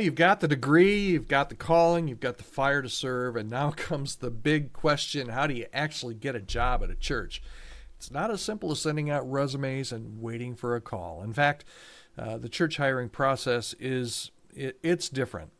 You've got the degree, you've got the calling, you've got the fire to serve, and now comes the big question: how do you actually get a job at a church? It's not as simple as sending out resumes and waiting for a call. In fact, the church hiring process it's different.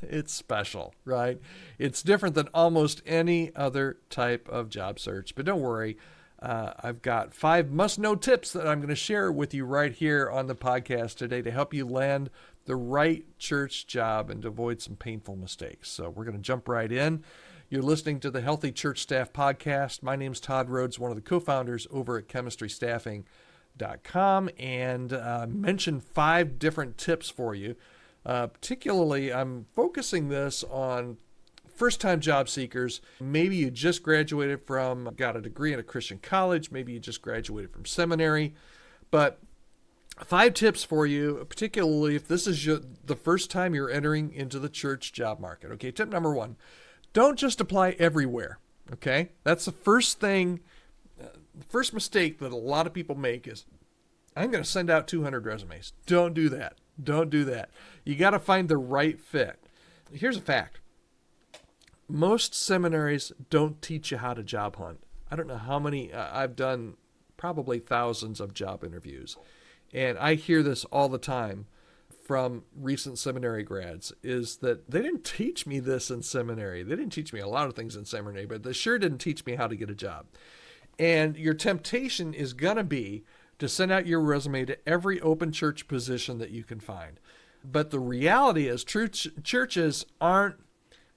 It's special, right? It's different than almost any other type of job search. But don't worry, I've got 5 must-know tips that I'm going to share with you right here on the podcast today to help you land the right church job and to avoid some painful mistakes. So we're going to jump right in. You're listening to the Healthy Church Staff Podcast. My name's Todd Rhodes, one of the co-founders over at chemistrystaffing.com, and mentioned 5 different tips for you. Particularly, I'm focusing this on first-time job seekers. Maybe you just got a degree in a Christian college. Maybe you just graduated from seminary. But 5 tips for you, particularly if this is the first time you're entering into the church job market. Okay, tip number 1, don't just apply everywhere. Okay, that's the first thing, the first mistake that a lot of people make is, I'm going to send out 200 resumes. Don't do that. Don't do that. You got to find the right fit. Here's a fact. Most seminaries don't teach you how to job hunt. I don't know how many, I've done probably thousands of job interviews. And I hear this all the time from recent seminary grads, is that they didn't teach me this in seminary. They didn't teach me a lot of things in seminary, but they sure didn't teach me how to get a job. And your temptation is going to be to send out your resume to every open church position that you can find. But the reality is true churches aren't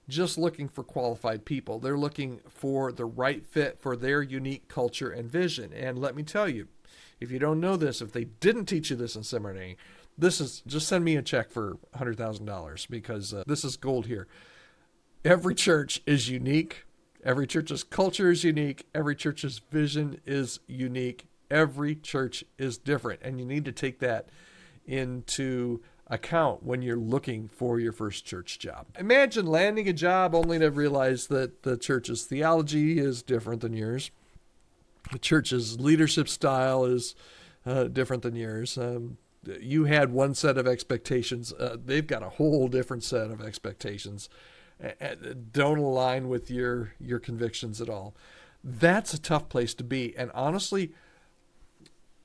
just looking for qualified people. They're looking for the right fit for their unique culture and vision. And let me tell you, if you don't know this, if they didn't teach you this in seminary, just send me a check for $100,000 because this is gold here. Every church is unique. Every church's culture is unique. Every church's vision is unique. Every church is different, and you need to take that into account when you're looking for your first church job. Imagine landing a job only to realize that the church's theology is different than yours. The church's leadership style is different than yours. You had one set of expectations. They've got a whole different set of expectations. Don't align with your convictions at all. That's a tough place to be. And honestly,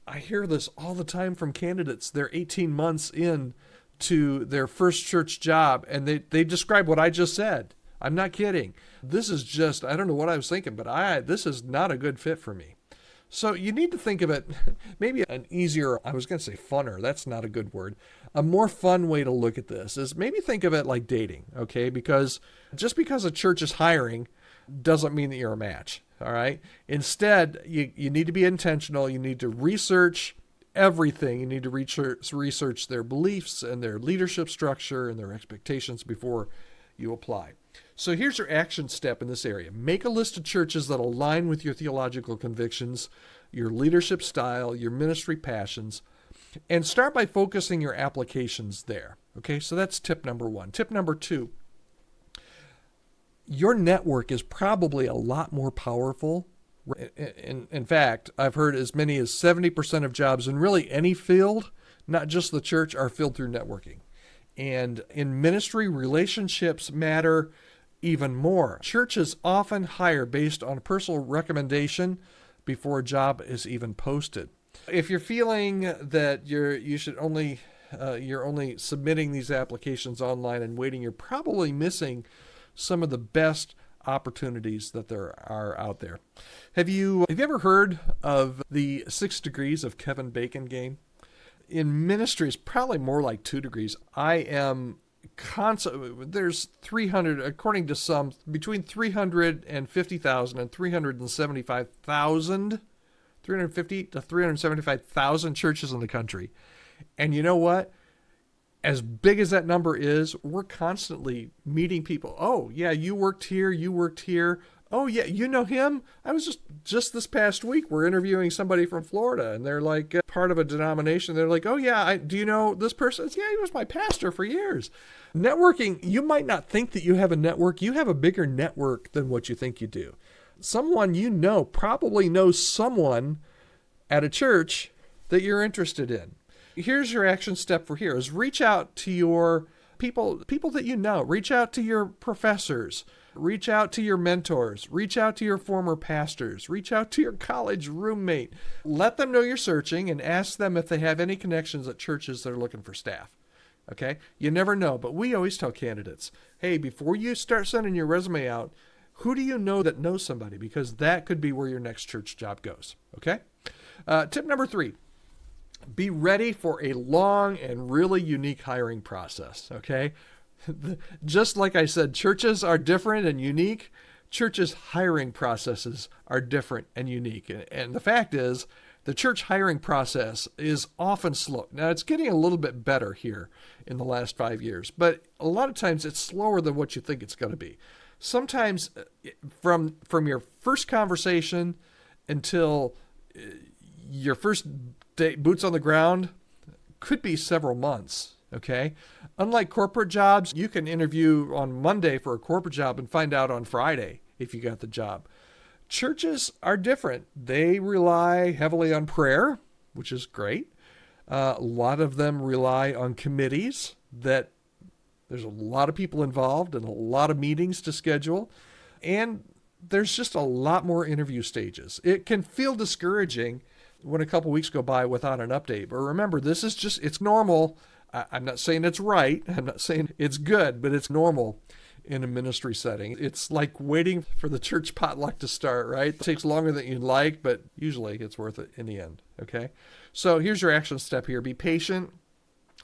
I hear this all the time from candidates. They're 18 months in to their first church job, and they describe what I just said. I'm not kidding. This is just, I don't know what I was thinking, but this is not a good fit for me. So you need to think of it, maybe an easier, I was going to say funner, that's not a good word. A more fun way to look at this is maybe think of it like dating, okay? Because just because a church is hiring doesn't mean that you're a match, all right? Instead, you need to be intentional. You need to research everything. You need to research their beliefs and their leadership structure and their expectations before you apply. So here's your action step in this area. Make a list of churches that align with your theological convictions, your leadership style, your ministry passions, and start by focusing your applications there. Okay, so that's tip number 1. Tip number 2, your network is probably a lot more powerful. In fact, I've heard as many as 70% of jobs in really any field, not just the church, are filled through networking. And in ministry, relationships matter even more. Churches often hire based on personal recommendation before a job is even posted. If you're feeling that you're only submitting these applications online and waiting, you're probably missing some of the best opportunities that there are out there. Have you ever heard of the 6 degrees of Kevin Bacon game? In ministry, it's probably more like 2 degrees. There's 300, according to some, between 350,000 and 375,000, 350 to 375,000 churches in the country. And you know what? As big as that number is, we're constantly meeting people. Oh, yeah, you worked here. Oh, yeah, you know him? I was just this past week, we're interviewing somebody from Florida, and they're like part of a denomination. They're like, oh, yeah, do you know this person? Yeah, he was my pastor for years. Networking, you might not think that you have a network. You have a bigger network than what you think you do. Someone you know probably knows someone at a church that you're interested in. Here's your action step for here is reach out to your People that you know. Reach out to your professors. Reach out to your mentors. Reach out to your former pastors. Reach out to your college roommate. Let them know you're searching and ask them if they have any connections at churches that are looking for staff. Okay? You never know, but we always tell candidates, hey, before you start sending your resume out, who do you know that knows somebody? Because that could be where your next church job goes. Okay? Tip number 3. Be ready for a long and really unique hiring process, okay? Just like I said, churches are different and unique. Churches' hiring processes are different and unique. And the fact is, the church hiring process is often slow. Now, it's getting a little bit better here in the last 5 years, but a lot of times it's slower than what you think it's going to be. Sometimes from your first conversation until your first day, boots on the ground, could be several months, okay? Unlike corporate jobs, you can interview on Monday for a corporate job and find out on Friday if you got the job. Churches are different. They rely heavily on prayer, which is great. A lot of them rely on committees that there's a lot of people involved and a lot of meetings to schedule. And there's just a lot more interview stages. It can feel discouraging when a couple weeks go by without an update. But remember, this is just, it's normal. I'm not saying it's right. I'm not saying it's good, but it's normal in a ministry setting. It's like waiting for the church potluck to start, right? It takes longer than you'd like, but usually it's worth it in the end, okay? So here's your action step here. Be patient.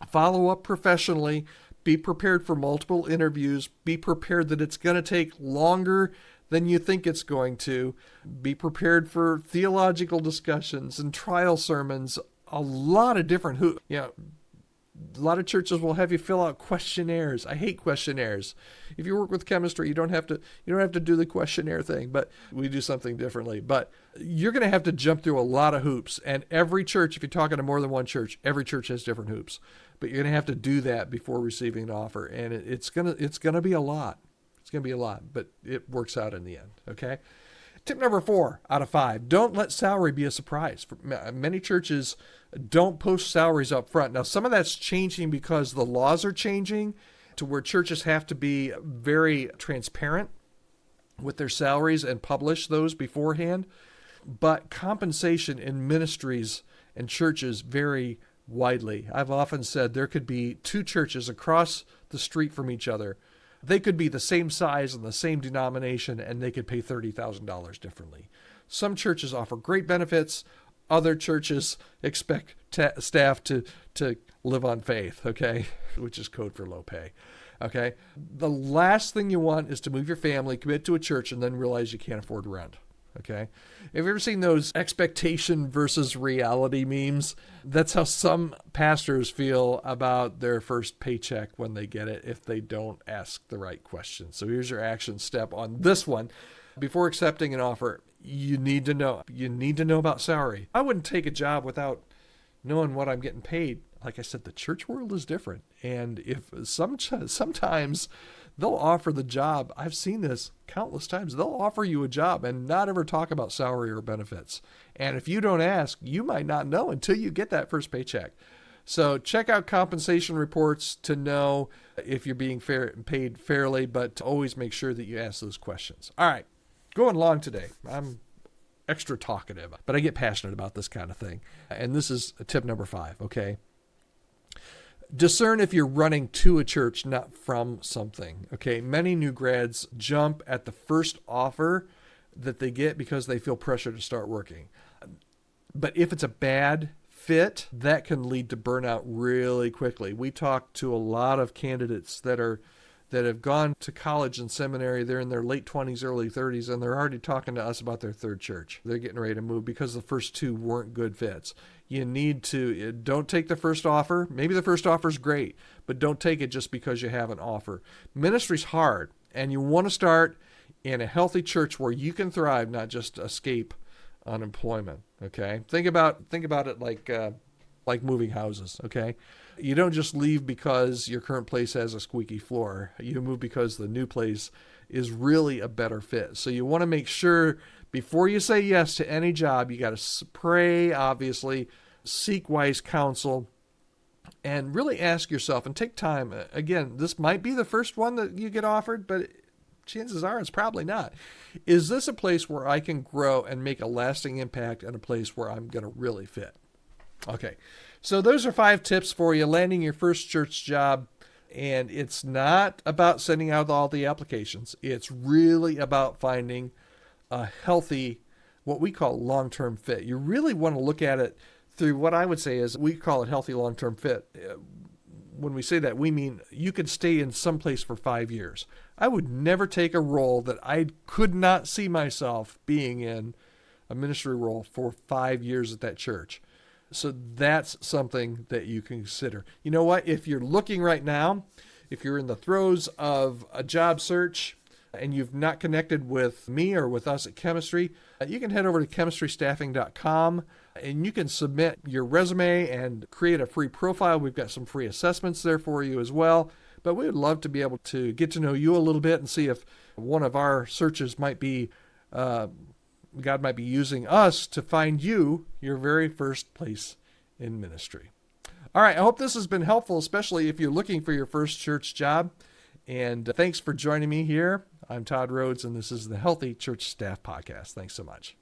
Follow up professionally. Be prepared for multiple interviews. Be prepared that it's going to take longer than you think it's going to. Be prepared for theological discussions and trial sermons. A lot of different, a lot of churches will have you fill out questionnaires. I hate questionnaires. If you work with chemistry, you don't have to do the questionnaire thing, but we do something differently. But you're going to have to jump through a lot of hoops. And every church, if you're talking to more than one church, every church has different hoops. But you're going to have to do that before receiving an offer. And it's going to be a lot. It's going to be a lot, but it works out in the end, okay? Tip number 4 out of 5, don't let salary be a surprise. Many churches don't post salaries up front. Now, some of that's changing because the laws are changing to where churches have to be very transparent with their salaries and publish those beforehand. But compensation in ministries and churches vary widely. I've often said there could be 2 churches across the street from each other. They could be the same size and the same denomination, and they could pay $30,000 differently. Some churches offer great benefits. Other churches expect staff to live on faith, okay, which is code for low pay, okay? The last thing you want is to move your family, commit to a church, and then realize you can't afford rent. Okay. Have you ever seen those expectation versus reality memes? That's how some pastors feel about their first paycheck when they get it if they don't ask the right questions. So here's your action step on this one. Before accepting an offer, you need to know about salary. I wouldn't take a job without knowing what I'm getting paid. Like I said, the church world is different. And if sometimes they'll offer the job. I've seen this countless times. They'll offer you a job and not ever talk about salary or benefits. And if you don't ask, you might not know until you get that first paycheck. So check out compensation reports to know if you're being paid fairly, but always make sure that you ask those questions. All right, going long today. I'm extra talkative, but I get passionate about this kind of thing. And this is tip number 5, okay? Discern if you're running to a church, not from something. Okay, many new grads jump at the first offer that they get because they feel pressure to start working. But if it's a bad fit, that can lead to burnout really quickly. We talk to a lot of candidates that have gone to college and seminary. They're in their late 20s, early 30s, and they're already talking to us about their third church. They're getting ready to move because the first 2 weren't good fits. Don't take the first offer. Maybe the first offer is great, but don't take it just because you have an offer. Ministry's hard, and you want to start in a healthy church where you can thrive, not just escape unemployment. Okay, think about it like moving houses. Okay, you don't just leave because your current place has a squeaky floor. You move because the new place is really a better fit. So you want to make sure before you say yes to any job, you got to pray, obviously, seek wise counsel, and really ask yourself and take time. Again, this might be the first one that you get offered, but chances are it's probably not. Is this a place where I can grow and make a lasting impact, and a place where I'm going to really fit? Okay, so those are 5 tips for you landing your first church job. And it's not about sending out all the applications. It's really about finding a healthy, what we call long-term fit. You really want to look at it through what I would say is, we call it healthy long-term fit. When we say that, we mean you could stay in some place for 5 years. I would never take a role that I could not see myself being in, a ministry role for 5 years at that church. So that's something that you can consider. You know what? If you're looking right now, if you're in the throes of a job search and you've not connected with me or with us at Chemistry, you can head over to chemistrystaffing.com and you can submit your resume and create a free profile. We've got some free assessments there for you as well. But we would love to be able to get to know you a little bit and see if one of our searches might be God might be using us to find you your very first place in ministry. All right, I hope this has been helpful, especially if you're looking for your first church job. And thanks for joining me here. I'm Todd Rhodes, and this is the Healthy Church Staff Podcast. Thanks so much.